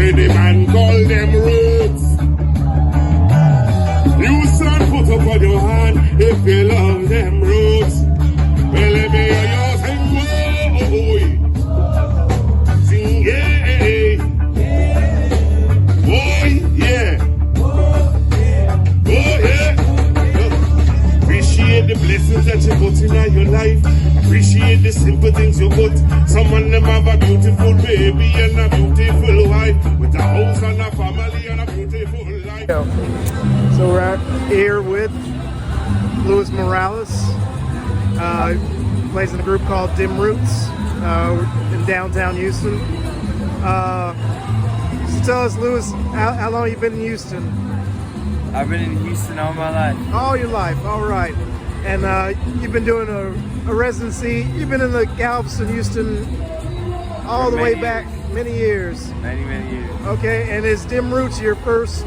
with the man called Dem Roots. You son, put up on your hand if you love Dem Roots. Well, let me hear you sing, boy. Sing, yeah. Boy, yeah. Oh, yeah. Appreciate the blessings that you put in your life. Appreciate the simple things you put. Some of them have a beautiful baby and a beautiful wife, with a house and a family and a beautiful life. So we're out here with Louis Morales. He plays in a group called Dem Roots in downtown Houston. So tell us, Louis, how long have you been in Houston? I've been in Houston all my life. All your life, all right. And you've been doing a residency. You've been in the Galveston, Houston, all the way back many years. Many years. Okay, and is Dem Roots your first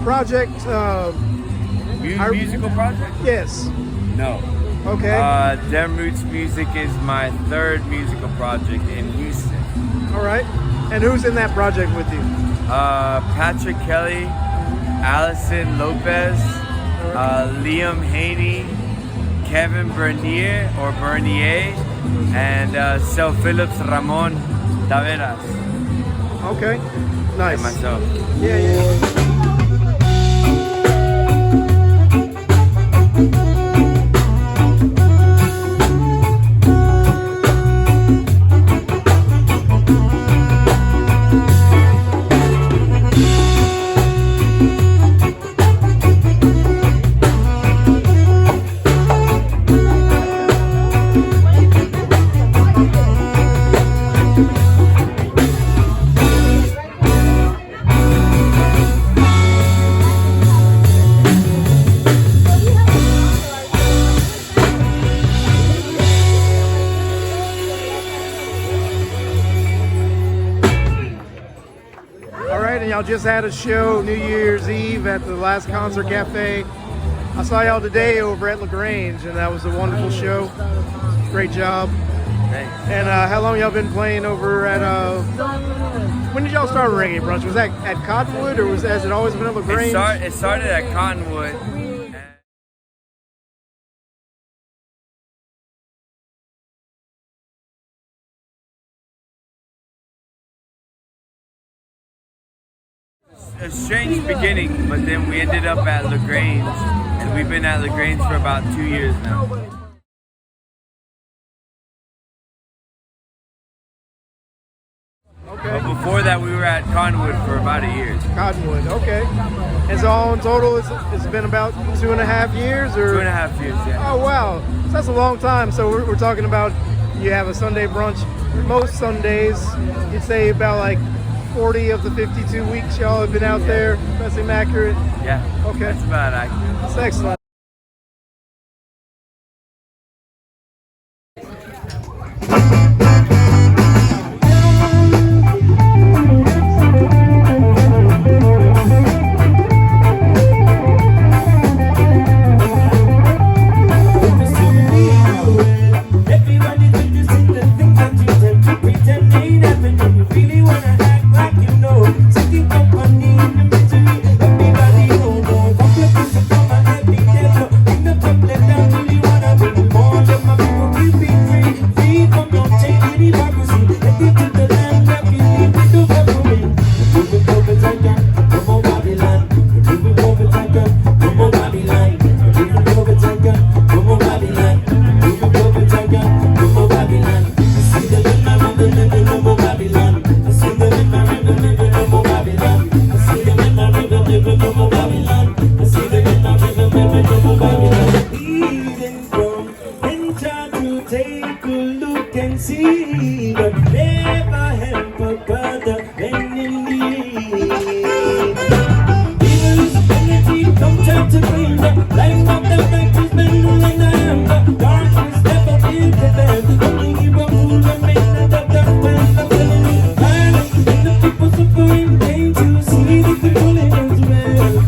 project? Musical project? Yes. No. Okay. Dem Roots Music is my third musical project in Houston. All right. And who's in that project with you? Patrick Kelly, Allison Lopez, Liam Haney, Kevin Bernier and Sel Phillips Ramon Taveras. Okay. Nice. And myself. Yeah. Y'all just had a show New Year's Eve at the Last Concert Cafe. I saw y'all today over at LaGrange, and that was a wonderful show. Great job. Thanks. And how long y'all been playing over at when did y'all start Reggae Brunch? Was that at Cottonwood, or has it always been at LaGrange? It started at Cottonwood. A strange beginning, but then we ended up at LaGrange, and we've been at LaGrange for about 2 years now. Okay. But before that, we were at Cottonwood for about a year. Cottonwood, okay. And so all in total, it's been about 2.5 years? Or? 2.5 years, yeah. Oh, wow. So that's a long time. So we're talking about, you have a Sunday brunch. Most Sundays, you'd say about like 40 of the 52 weeks y'all have been out there. That seem accurate? Yeah. Okay. That's about accurate. That's excellent. Suffering pain to see the people as well.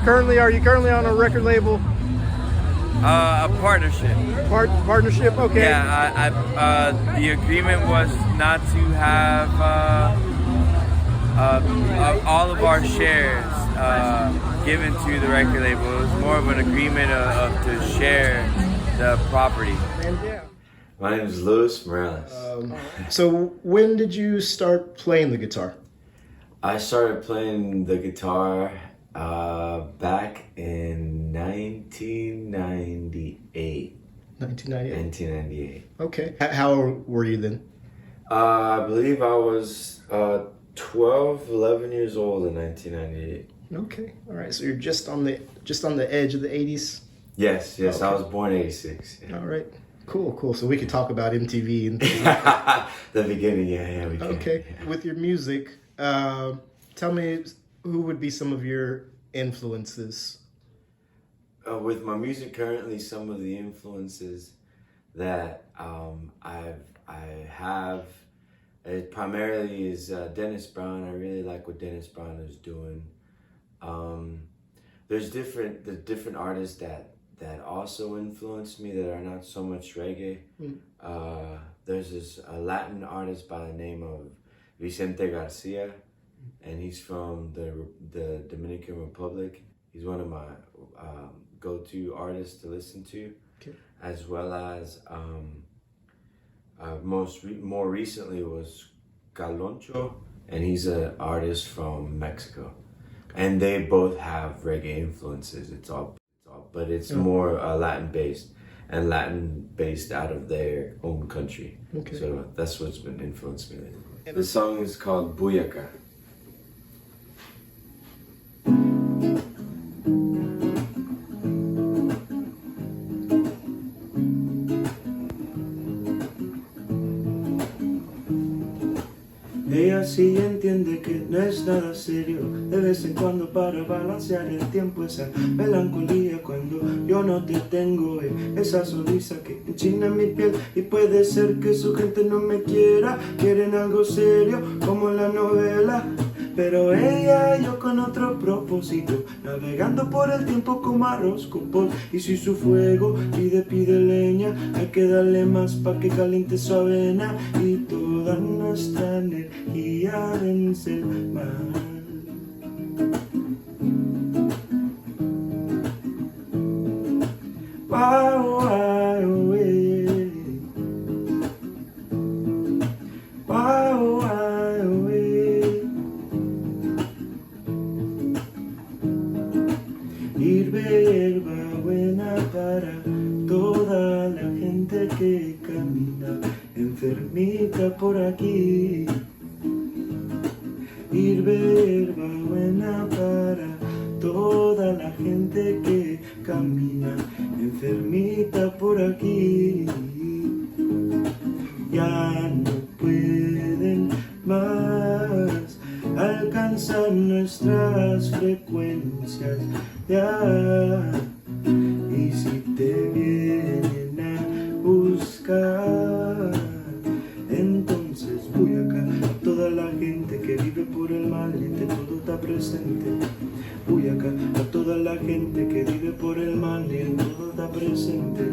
Are you currently on a record label? A partnership. Partnership. Okay. Yeah. The agreement was not to have all of our shares given to the record label. It was more of an agreement to share the property. Yeah. My name is Louis Morales. So when did you start playing the guitar? I started playing the guitar back in 1998. 1998. Okay. How were you then? I believe I was 12, 11 years old in 1998. Okay. All right. So you're just on the edge of the 80s? Yes. Okay. I was born 86. Yeah. All right. Cool. So we could talk about MTV and the beginning, yeah, we can. Okay. With your music, tell me who would be some of your influences? With my music currently, some of the influences that I have primarily is Dennis Brown. I really like what Dennis Brown is doing. There's different artists that also influenced me that are not so much reggae. There's this Latin artist by the name of Vicente Garcia, and he's from the Dominican Republic. He's one of my go-to artists to listen to, as well as more recently was Caloncho, and he's an artist from Mexico, and they both have reggae influences. But it's more Latin based and Latin based out of their own country. Okay. So that's what's been influenced me lately. The song is called Buyaka. Ella sí entiende que no es nada serio, de vez en cuando para balancear el tiempo, esa melancolía cuando yo no te tengo, esa sonrisa que enchina mi piel, y puede ser que su gente no me quiera, quieren algo serio como en la novela, pero ella y yo con otro propósito, navegando por el tiempo como arroz con pol, y si su fuego pide leña, hay que darle más pa' que caliente su avena, y toda nuestra energía vence el mal. Wow, wow, wow, wow, hierba buena para toda la gente que camina enfermita por aquí. Hierba buena para toda la gente que camina enfermita por aquí. Ya no pueden más alcanzar nuestras frecuencias ya. Y si te vienen a buscar, entonces voy acá. A toda la gente que vive por el mal, entre todo está presente. Voy acá. A toda la gente que vive por el mal, y en todo está presente.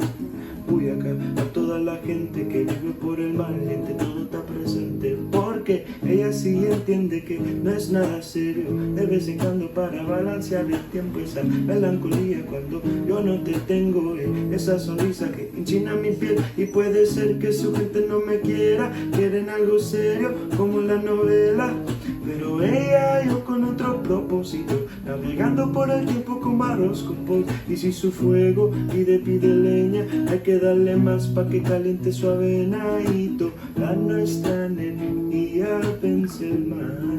Voy acá. A toda la gente que vive por el mal, y entre todo está presente. Porque ella sí entiende que no es nada serio, de vez en cuando para balancear el tiempo, esa melancolía cuando yo no te tengo, esa sonrisa que enchina mi piel, y puede ser que su gente no me quiera, quieren algo serio como en la novela, pero ella y yo con otro propósito, navegando por el tiempo como arroz con pol, y si su fuego pide leña, hay que darle más pa' que caliente su avena, y toda nuestra energía vence el mal.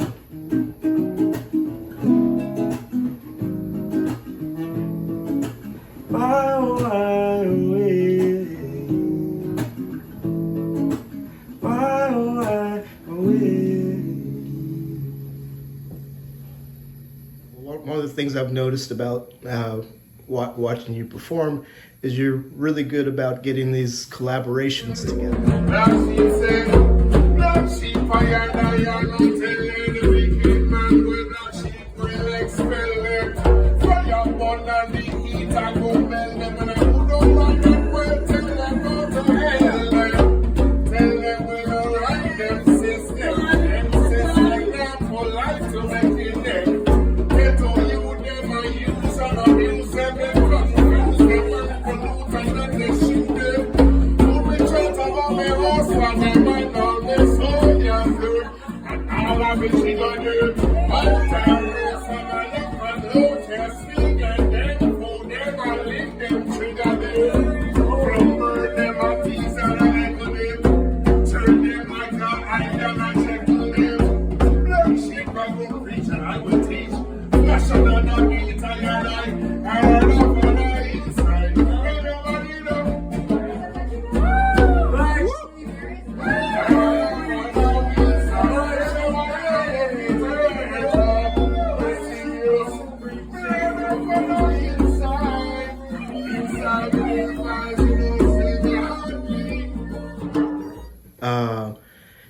Wow, wow, wow, wow, One of the things I've noticed about watching you perform is you're really good about getting these collaborations together.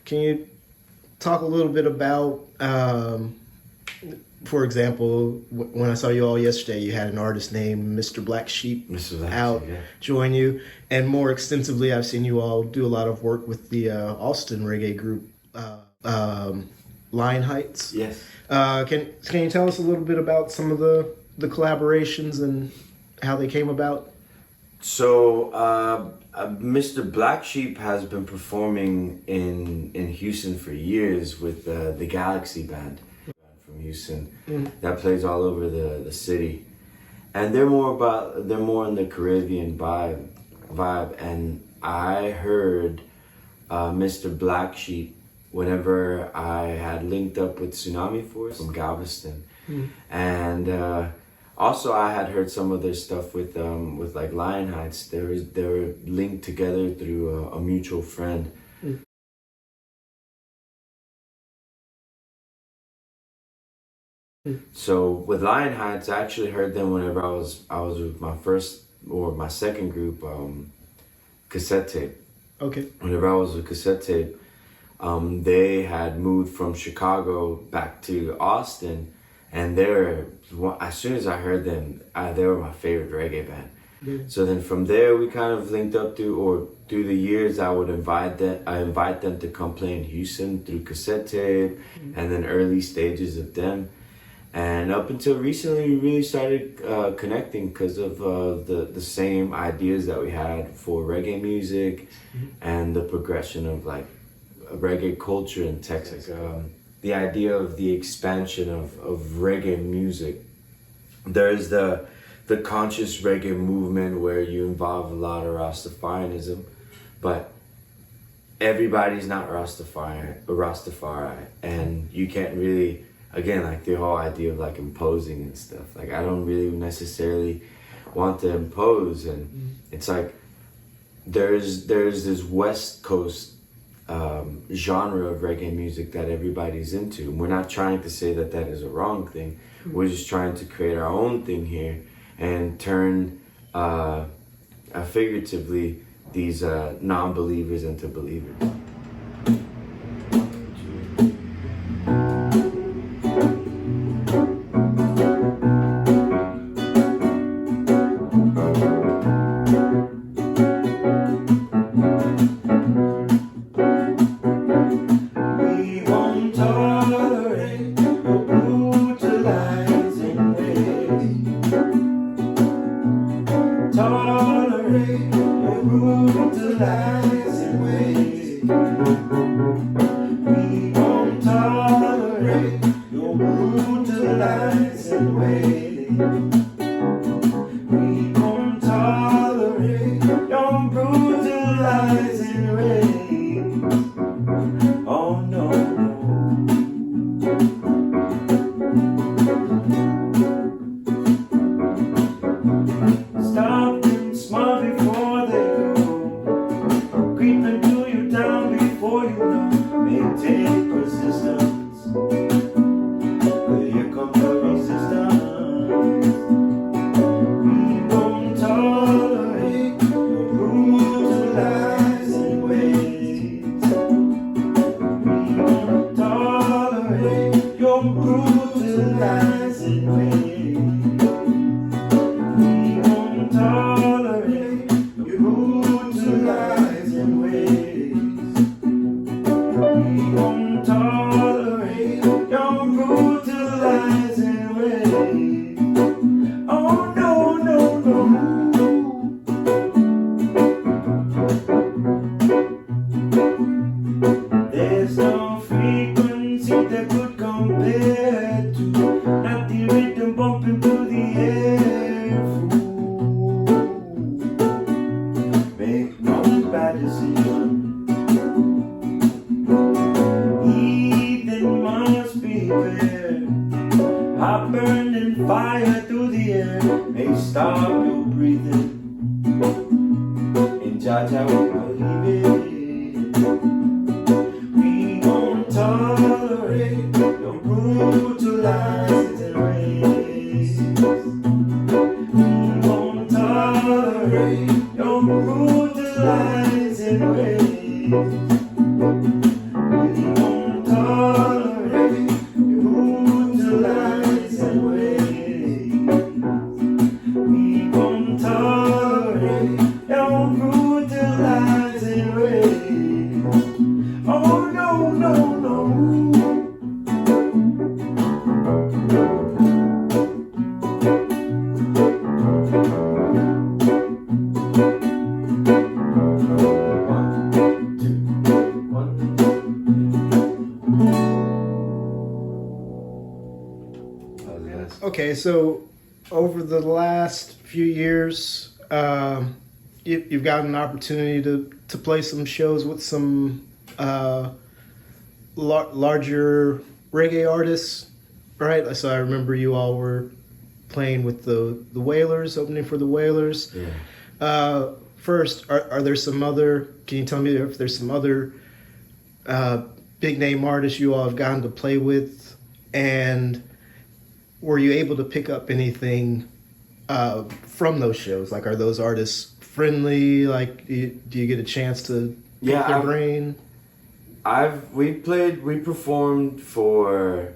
Can you talk a little bit about, for example, when I saw you all yesterday, you had an artist named Mr. Black Sheep out join you, and more extensively, I've seen you all do a lot of work with the Austin reggae group, Lion Heights. Yes. Can you tell us a little bit about some of the collaborations and how they came about? So, Mr. Black Sheep has been performing in Houston for years with the Galaxy Band from Houston that plays all over the city, and they're more in the Caribbean vibe. And I heard Mr. Black Sheep whenever I had linked up with Tsunami Force from Galveston, and. Also, I had heard some of their stuff with like Lion Heights. They were linked together through a mutual friend. So with Lion Heights, I actually heard them whenever I was with my second group, Cassette Tape. Okay. Whenever I was with Cassette Tape, they had moved from Chicago back to Austin. And as soon as I heard them, they were my favorite reggae band. Yeah. So then from there, we kind of linked up through the years. I invite them to come play in Houston through Cassette Tape, and then early stages of them. And up until recently, we really started connecting because of the same ideas that we had for reggae music and the progression of like reggae culture in Texas. The idea of the expansion of reggae music. There's the conscious reggae movement where you involve a lot of Rastafarianism, but everybody's not Rastafari, and you can't really, again, like the whole idea of like imposing and stuff. Like I don't really necessarily want to impose, and it's like there's this West Coast genre of reggae music that everybody's into. And we're not trying to say that is a wrong thing. We're just trying to create our own thing here and turn figuratively these non-believers into believers. breathing. In Jaja we believe it. We won't tolerate no brutalizing race. We won't tolerate no brutalizing race. We won't tolerate brutalizing race. We won't tolerate no brutalizing race. Oh no, no, no. Okay, so over the last few years, you've gotten an opportunity to play some shows with some larger reggae artists, right? So I remember you all were playing with the Wailers, opening for the Wailers. Yeah. First, are there some other? Can you tell me if there's some other big name artists you all have gotten to play with, and were you able to pick up anything from those shows? Like, are those artists friendly? Like, do you get a chance to pick their brain? We performed for,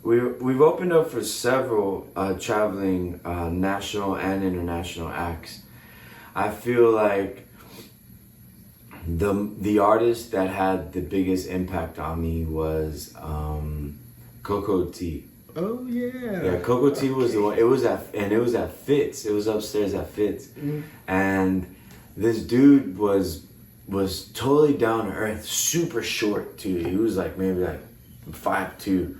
we've opened up for several traveling national and international acts. I feel like the artist that had the biggest impact on me was Coco T. Oh yeah. Yeah, Coco T was the one. It was at Fitz. It was upstairs at Fitz, and this dude was totally down to earth, super short too. He was like maybe like 5'2",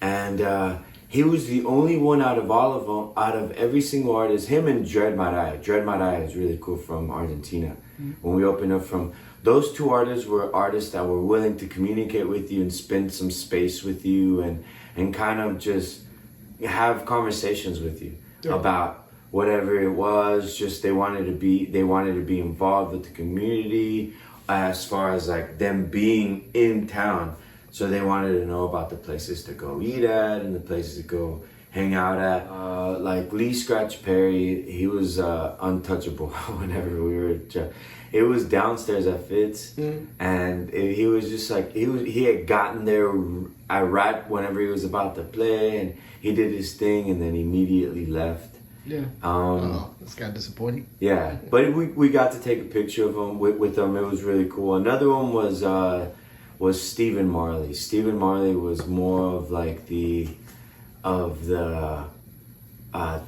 and he was the only one out of all of them, out of every single artist. Him and Dread Marai. Dread Marai is really cool from Argentina. When we opened up from those two artists were artists that were willing to communicate with you and spend some space with you and kind of just have conversations with you about whatever it was. Just they wanted to be involved with the community as far as like them being in town. So they wanted to know about the places to go eat at and the places to go hang out at. Like Lee Scratch Perry, he was untouchable whenever we were. It was downstairs at Fitz, and he was just like he had gotten there right whenever he was about to play, and he did his thing, and then immediately left. Yeah. That's kind of disappointing. Yeah, but we got to take a picture of him with him. It was really cool. Another one was Stephen Marley. Stephen Marley was more of like the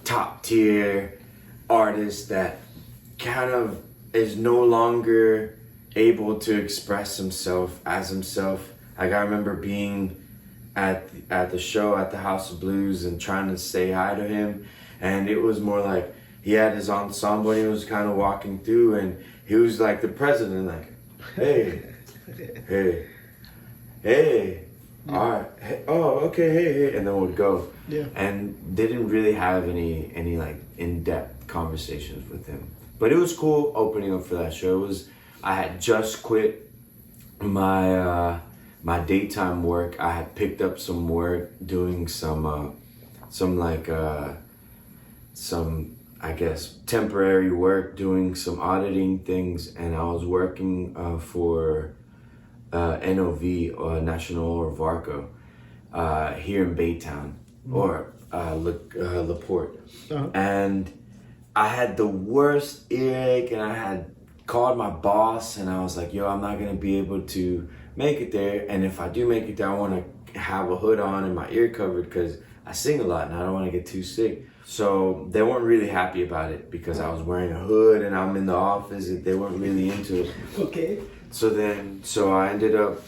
top tier artist that kind of is no longer able to express himself as himself. Like I remember being at the show at the House of Blues and trying to say hi to him, and it was more like he had his ensemble and he was kind of walking through and he was like the president, like, hey, hey, all right, hey, oh, okay, hey, and then would go. Yeah. And didn't really have any like in-depth conversations with him. But it was cool opening up for that show. I had just quit my daytime work. I had picked up some work doing some I guess temporary work, doing some auditing things, and I was working for NOV, National or Varco, here in Baytown, or LaPorte. And I had the worst earache, and I had called my boss, and I was like, yo, I'm not gonna be able to make it there, and if I do make it there, I wanna have a hood on and my ear covered because I sing a lot and I don't wanna get too sick. So they weren't really happy about it because I was wearing a hood and I'm in the office, and they weren't really into it. Okay. So I ended up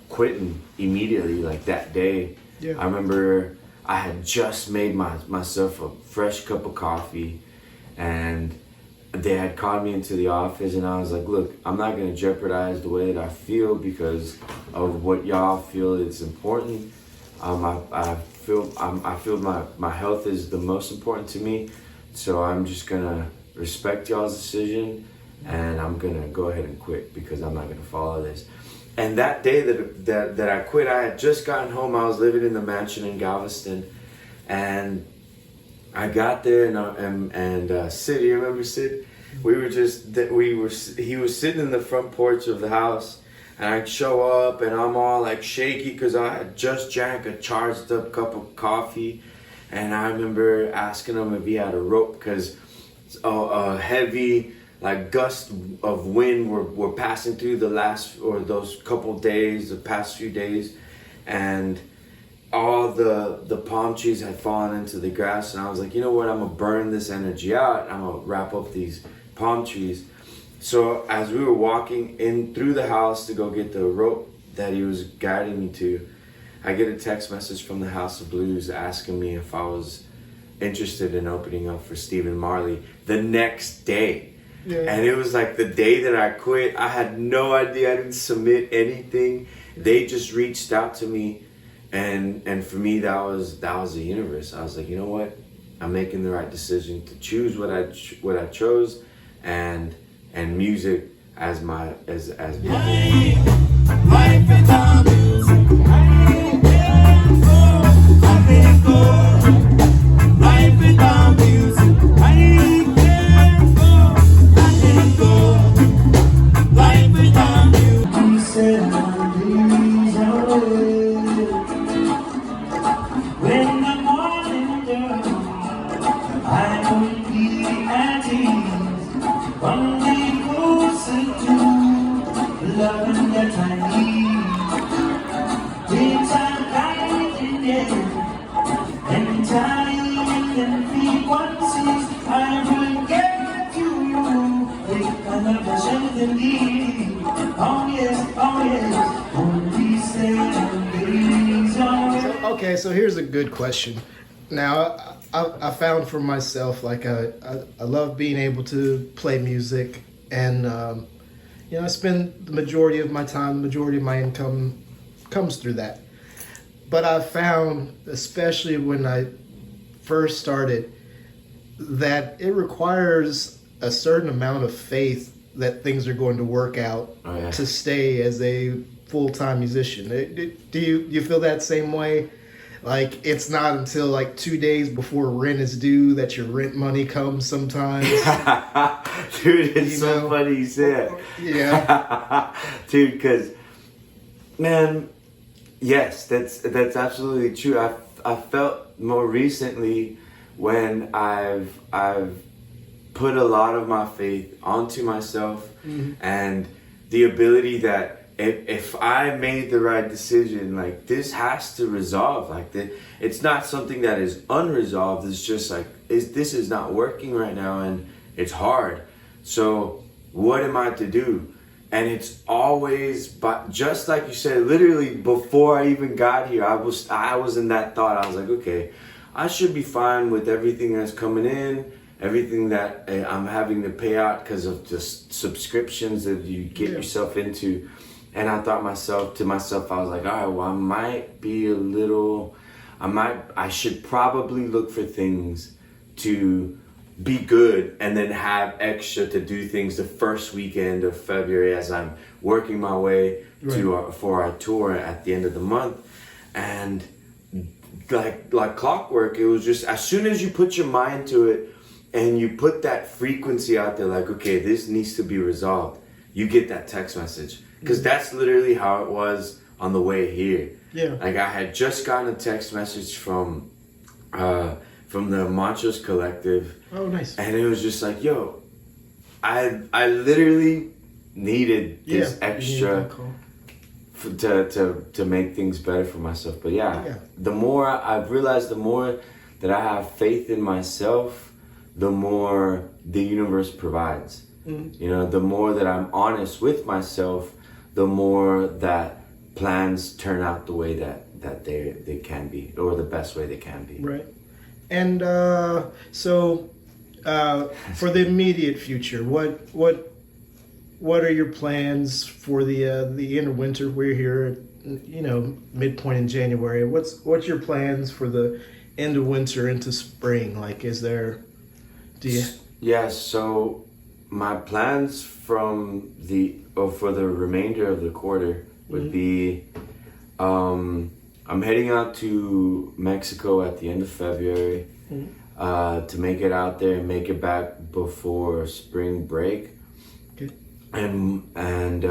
quitting immediately, like that day. Yeah. I remember I had just made myself a fresh cup of coffee, and they had called me into the office, and I was like, look, I'm not gonna jeopardize the way that I feel because of what y'all feel is important. I feel my health is the most important to me, so I'm just gonna respect y'all's decision, and I'm gonna go ahead and quit because I'm not gonna follow this. And that day that I quit, I had just gotten home. I was living in the mansion in Galveston, and I got there, and Sid, you remember Sid? He was sitting in the front porch of the house, and I show up, and I'm all like shaky because I had just drank a charged up cup of coffee, and I remember asking him if he had a rope because a heavy like gusts of wind were passing through those couple days, the past few days, and all the palm trees had fallen into the grass, and I was like, you know what, I'm gonna burn this energy out. I'm gonna wrap up these palm trees. So as we were walking in through the house to go get the rope that he was guiding me to, I get a text message from the House of Blues asking me if I was interested in opening up for Stephen Marley the next day. Yeah. And it was like the day that I quit. I had no idea. I didn't submit anything. They just reached out to me, and for me that was the universe. I was like, you know what? I'm making the right decision to choose what I chose, and music as my life without music. Life without music. Life without you. You said my days are away. When the morning comes, I will be at ease. One day closer to loving that I need. Things are guiding you, and time and frequencies I will get to you with another symphony. Oh yes, only 7 days on. Okay, so here's a good question. Now, I found for myself, like, I love being able to play music, and I spend the majority of my time, the majority of my income comes through that. But I found, especially when I first started, that it requires a certain amount of faith that things are going to work out to stay as a full-time musician. Do you feel that same way? Like, it's not until like 2 days before rent is due that your rent money comes sometimes. Dude, it's so funny you say it. Yeah. Dude, because, man, yes, that's absolutely true. I felt more recently when I've put a lot of my faith onto myself, and the ability that if I made the right decision, like, this has to resolve. Like, it's not something that is unresolved. It's just like, this is not working right now, and it's hard. So what am I to do? And it's always, but just like you said, literally before I even got here, I was in that thought. I was like, okay, I should be fine with everything that's coming in, everything that I'm having to pay out because of just subscriptions that you get yourself into. And I thought to myself, I was like, all right, well, I should probably look for things to be good and then have extra to do things the first weekend of February as I'm working my way for our tour at the end of the month. And like clockwork, it was just, as soon as you put your mind to it and you put that frequency out there, like, okay, this needs to be resolved, you get that text message. Because that's literally how it was on the way here. Yeah. Like, I had just gotten a text message from the Machos Collective. Oh, nice. And it was just like, yo, I literally needed this extra to make things better for myself. But the more I've realized, the more that I have faith in myself, the more the universe provides. The more that I'm honest with myself, the more that plans turn out the way that they can be, or the best way they can be. Right. And so for the immediate future, what are your plans for the end of winter? We're here at midpoint in January. What's your plans for the end of winter into spring? Like, Yeah, so my plans for the remainder of the quarter would be I'm heading out to Mexico at the end of February to make it out there and make it back before spring break. Okay. And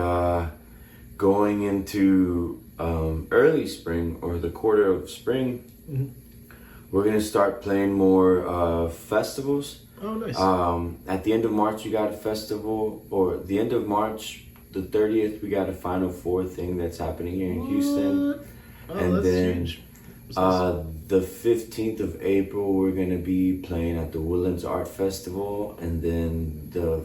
going into early spring or the quarter of spring, we're gonna start playing more festivals. Oh, nice. At the end of March, we got a festival, or the end of March, the 30th, we got a Final Four thing that's happening here in Houston. Oh, And that's then huge. the 15th of April, we're gonna be playing at the Woodlands Art Festival, and then the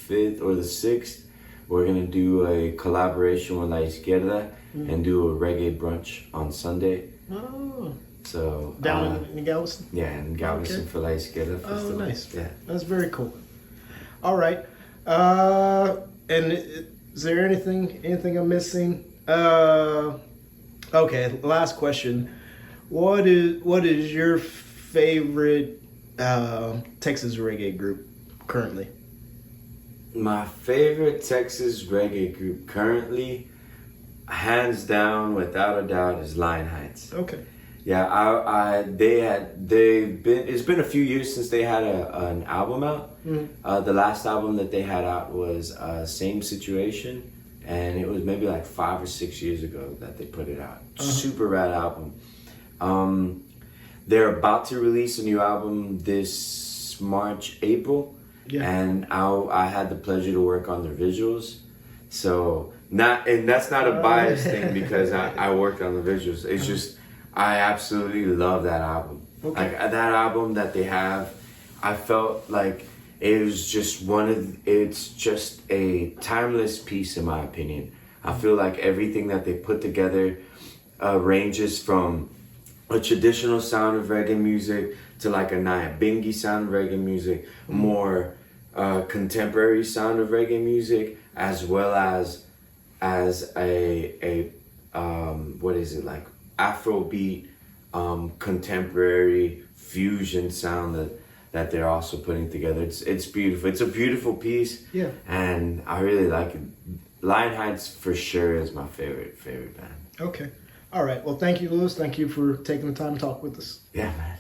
5th or the 6th, we're gonna do a collaboration with La Izquierda and do a reggae brunch on Sunday. Oh, So down in Galveston? yeah, in Galveston Okay. for La Izquierda Oh, Festival. nice. Yeah. That's very cool. All right. And is there anything I'm missing? Okay, last question. What is your favorite Texas reggae group currently? My favorite Texas reggae group currently, hands down, without a doubt, is Lion Heights. Okay. Yeah, it's been a few years since they had an album out. The last album that they had out was Same Situation, and it was maybe like 5 or 6 years ago that they put it out. Super rad album. They're about to release a new album this March, April. Yeah. And I had the pleasure to work on their visuals. So that's not a biased thing because I worked on the visuals. It's just I absolutely love that album. Okay. Like that album that they have, I felt like it was just it's just a timeless piece in my opinion. I feel like everything that they put together ranges from a traditional sound of reggae music to like a Nyabingi sound of reggae music, more contemporary sound of reggae music, as well as a what is it, like Afrobeat, contemporary fusion sound that they're also putting together. It's beautiful. It's a beautiful piece. Yeah. And I really like it. Lion Heights for sure is my favorite band. Okay. All right. Well, thank you, Louis. Thank you for taking the time to talk with us. Yeah, man.